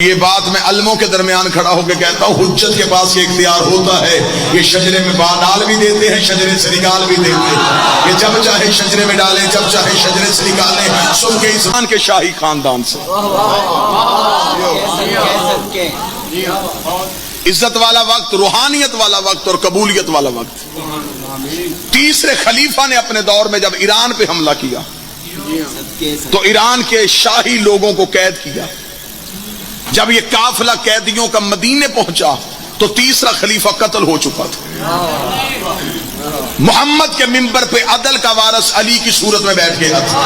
یہ بات میں علموں کے درمیان کھڑا ہو کے کہتا ہوں، حجت کے پاس یہ اختیار ہوتا ہے، یہ شجرے میں ڈال بھی دیتے ہیں، شجرے سے نکال بھی دیتے ہیں، یہ جب چاہے شجرے میں ڈالیں، جب چاہے شجرے سے نکالیں، سن کے انسان کے شاہی خاندان سے عزت والا وقت، روحانیت والا وقت اور قبولیت والا وقت۔ تیسرے خلیفہ نے اپنے دور میں جب ایران پہ حملہ کیا تو ایران کے شاہی لوگوں کو قید کیا۔ جب یہ قافلہ قیدیوں کا مدینے پہنچا تو تیسرا خلیفہ قتل ہو چکا تھا۔ محمد کے منبر پہ عدل کا وارث علی کی صورت میں بیٹھ گیا تھا۔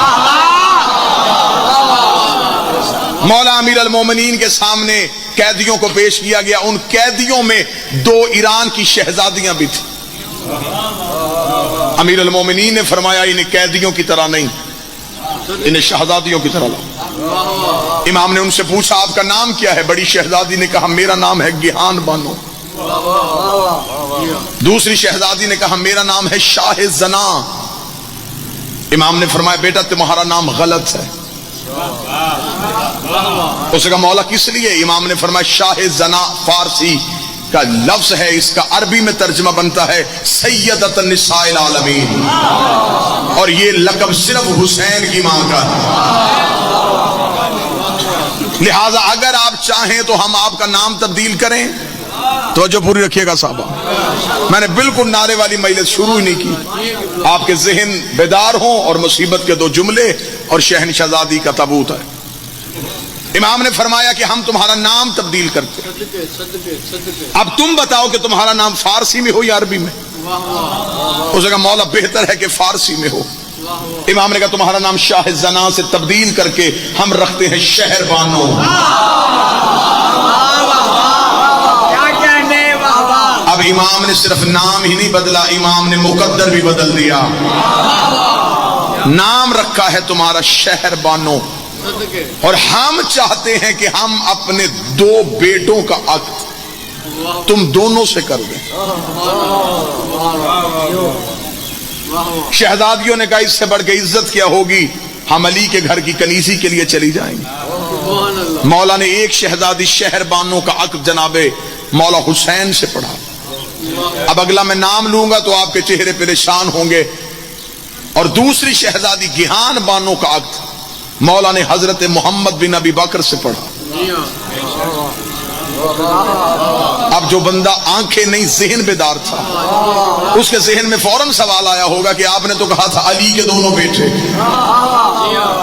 مولا امیر المومنین کے سامنے قیدیوں کو پیش کیا گیا، ان قیدیوں میں 2 ایران کی شہزادیاں بھی تھیں۔ امیر المومنین نے فرمایا انہیں قیدیوں کی طرح نہیں، انہیں شہزادیوں کی طرح لاؤ۔ امام نے ان سے پوچھا آپ کا نام کیا ہے؟ بڑی شہزادی نے کہا میرا نام ہے گیہان بانو۔ دوسری شہزادی نے کہا میرا نام ہے شاہ زنا۔ امام نے فرمایا بیٹا تمہارا نام غلط ہے۔ اس نے کہا مولا کس لیے؟ امام نے فرمایا شاہ زنا فارسی کا لفظ ہے، اس کا عربی میں ترجمہ بنتا ہے سیدۃ النساء العالمین، اور یہ لقب صرف حسین کی ماں کا ہے۔ لہٰذا اگر آپ چاہیں تو ہم آپ کا نام تبدیل کریں۔ توجہ پوری رکھیے گا صاحبہ، میں نے بالکل نعرے والی مجلس شروع ہی نہیں کی، آپ کے ذہن بیدار ہوں اور مصیبت کے 2 جملے اور شہنشاہزادی کا تابوت ہے۔ امام نے فرمایا کہ ہم تمہارا نام تبدیل کرتے، اب تم بتاؤ کہ تمہارا نام فارسی میں ہو یا عربی میں؟ اس نے کہا مولا بہتر ہے کہ فارسی میں ہو۔ امام نے کہا تمہارا نام شاہ زنا سے تبدیل کر کے ہم رکھتے ہیں شہر بانو۔ اب امام نے صرف نام ہی نہیں بدلا، امام نے مقدر بھی بدل دیا۔ نام رکھا ہے تمہارا شہر بانو، اور ہم چاہتے ہیں کہ ہم اپنے 2 بیٹوں کا عقد تم دونوں سے کر دیں۔ شہزادیوں نے کہا اس سے بڑھ کے عزت کیا ہوگی، ہم علی کے گھر کی کنیزی کے لیے چلی جائیں گے۔ مولا نے ایک شہزادی شہر بانو کا عقد جناب مولا حسین سے پڑھا۔ اب اگلا میں نام لوں گا تو آپ کے چہرے پریشان ہوں گے۔ اور دوسری شہزادی گیہان بانو کا عقد مولا نے حضرت محمد بن ابی بکر سے پڑھا۔ اب جو بندہ آنکھیں نہیں ذہن بیدار تھا، اس کے ذہن میں فوراً سوال آیا ہوگا کہ آپ نے تو کہا تھا علی کے دونوں بیٹے۔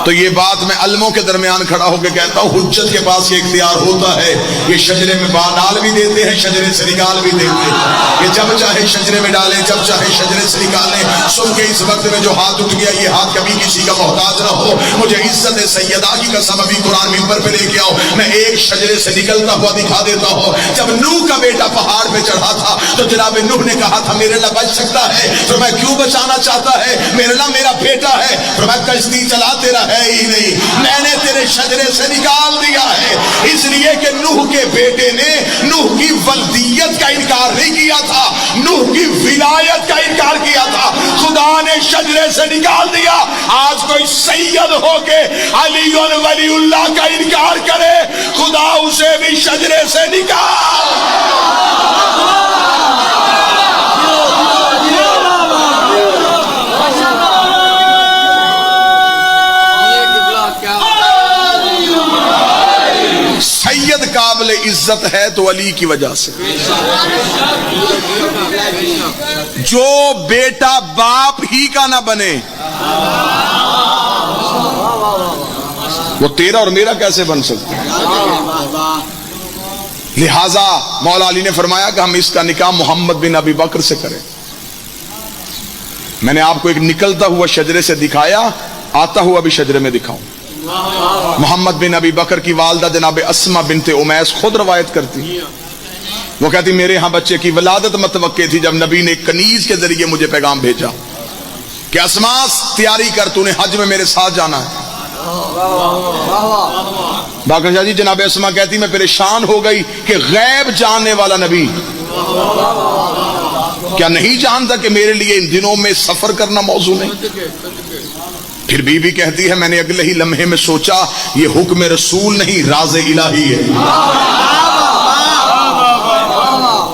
تو یہ بات میں علموں کے درمیان کھڑا ہو کے کہتا ہوں، حجت کے پاس یہ اختیار ہوتا ہے، یہ شجرے میں ڈال بھی دیتے ہیں، شجرے سے نکال بھی دیتے ہیں، یہ جب چاہے شجرے میں ڈالیں، جب چاہے شجرے سے نکالیں۔ سن کے اس وقت میں جو ہاتھ اٹھ گیا یہ ہاتھ کبھی کسی کا محتاج نہ ہو۔ مجھے عزت سیدہ کی قسم ابھی قرآن منبر پہ لے کے آؤ، میں ایک شجرے سے نکلتا ہوا دکھا دیتا ہوں۔ جب نوح کا بیٹا پہاڑ پہ چڑھا تھا تو جناب نوح نے کہا تھا میرے اللہ بچ سکتا ہے، تو میں کیوں بچانا چاہتا ہے؟ میرے اللہ میرا بیٹا ہے، تو میں کشتی چلا تیرا ہے ہی نہیں، میں نے تیرے شجرے سے نکال دیا ہے۔ اس لیے کہ نوح کے بیٹے نے نوح کی ولدیت کا انکار نہیں کیا تھا، نوح کی ولایت کا انکار کیا تھا، خدا نے شجرے سے نکال دیا۔ آج کوئی سید ہو کے علی ولی اللہ کا انکار کرے، خدا اسے بھی شجرے سے نکال۔ سید قابل عزت ہے تو علی کی وجہ سے۔ جو بیٹا باپ ہی کا نہ بنے وہ تیرا اور میرا کیسے بن سکتا ہے؟ لہذا مولا علی نے فرمایا کہ ہم اس کا نکاح محمد بن ابی بکر سے کریں۔ میں نے آپ کو ایک نکلتا ہوا شجرے سے دکھایا، آتا ہوا بھی شجرے میں دکھاؤں۔ محمد بن ابی بکر کی والدہ جناب اسما بنت امیس خود روایت کرتی، وہ کہتی میرے ہاں بچے کی ولادت متوقع تھی جب نبی نے ایک کنیز کے ذریعے مجھے پیغام بھیجا کہ اسما تیاری کر، تو نے حج میں میرے ساتھ جانا ہے۔ باقر شاہ جی جناب اسما کہتی میں پریشان ہو گئی کہ غیب جاننے والا نبی کیا نہیں جانتا کہ میرے لیے ان دنوں میں سفر کرنا موزوں نہیں؟ پھر بیوی کہتی ہے میں نے اگلے ہی لمحے میں سوچا یہ حکم رسول نہیں راز الہی ہے۔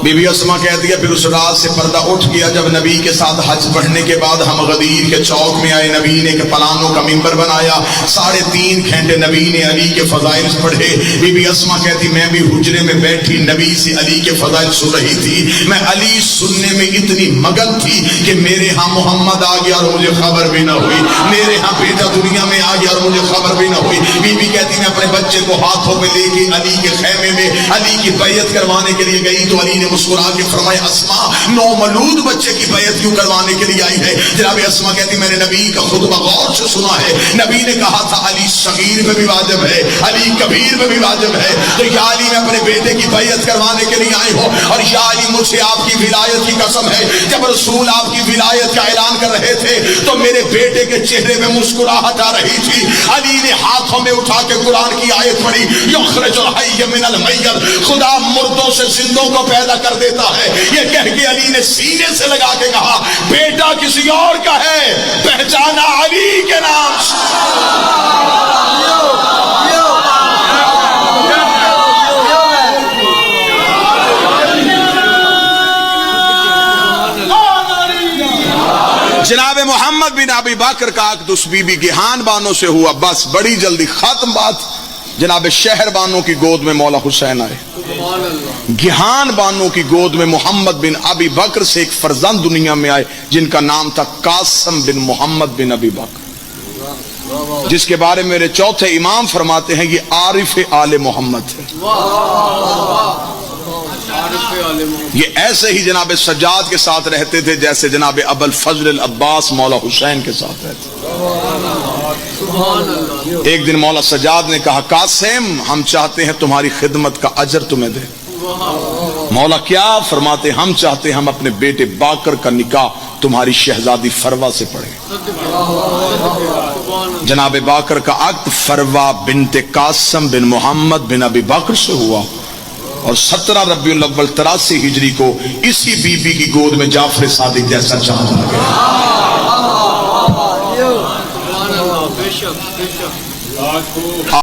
بی بی اسما کہتی ہے پھر اس رات سے پردہ اٹھ گیا جب نبی کے ساتھ حج پڑھنے کے بعد ہم غدیر کے چوک میں آئے، نبی نے ایک پلانوں کا منبر بنایا، 3.5 گھنٹے نبی نے علی کے فضائل پڑھے۔ بی بی اسما کہتی میں بھی حجرے میں بیٹھی نبی سے علی کے فضائل سن رہی تھی، میں علی سننے میں اتنی مگن تھی کہ میرے ہاں محمد آ گیا اور مجھے خبر بھی نہ ہوئی، میرے ہاں بیٹا دنیا میں آ گیا اور مجھے خبر بھی نہ ہوئی۔ بی بی کہتی میں اپنے بچے کو ہاتھوں میں لے کے علی کے خیمے میں علی کی بیعت کروانے کے لیے گئی تو علی نے مسکرا کے فرمایا اسما نومولود بچے کی بیعت کیوں کروانے کے لیے آئی ہے؟ جناب اسما کہتی میں نے نبی کا خطبہ غور سے سنا ہے، نبی نے کہا تھا علی صغیر میں بھی واجب ہے، علی کبیر میں بھی واجب ہے، تو یا علی میں اپنے بیٹے کی بیعت کروانے کے لیے آئی ہو، اور یا علی مجھ سے آپ کی ولایت کی قسم ہے جب رسول آپ کی ولایت کا اعلان کر رہے تھے تو میرے بیٹے کے چہرے میں مسکراہٹ آ رہی تھی۔ علی نے ہاتھوں میں اٹھا کے قرآن کی آیت پڑھی یخرج الحی من المیت، خدا مردوں سے زندوں کو پیدا کر دیتا ہے، یہ کہہ کے علی نے سینے سے لگا کے کہا بیٹا کسی اور کا ہے، پہچانا علی کے نام سے۔ جناب محمد بن ابی بکر کا عقد اس بی بی گیہان بانو سے ہوا، بس بڑی جلدی ختم بات۔ جناب شہر بانو کی گود میں مولا حسین آئے، گیہان بانو کی گود میں محمد بن ابی بکر سے ایک فرزند دنیا میں آئے جن کا نام تھا قاسم بن محمد بن ابی بکر، جس کے بارے میں میرے چوتھے امام فرماتے ہیں یہ عارف آل محمد ہے۔ یہ ایسے ہی جناب سجاد کے ساتھ رہتے تھے جیسے جناب ابو الفضل العباس مولا حسین کے ساتھ رہتے۔ ایک دن مولا سجاد نے کہا قاسم ہم چاہتے ہیں تمہاری خدمت کا اجر تمہیں دے۔ مولا کیا؟ فرماتے ہم چاہتے ہیں ہم اپنے بیٹے باکر کا نکاح تمہاری شہزادی فروا سے پڑھیں۔ جناب باکر کا عقد فروا بنت قاسم بن محمد بن ابی بکر سے ہوا، اور 17 ربیع الاول 83 ہجری کو اسی بی بی کی گود میں جعفر صادق جیسا چاند آ گیا۔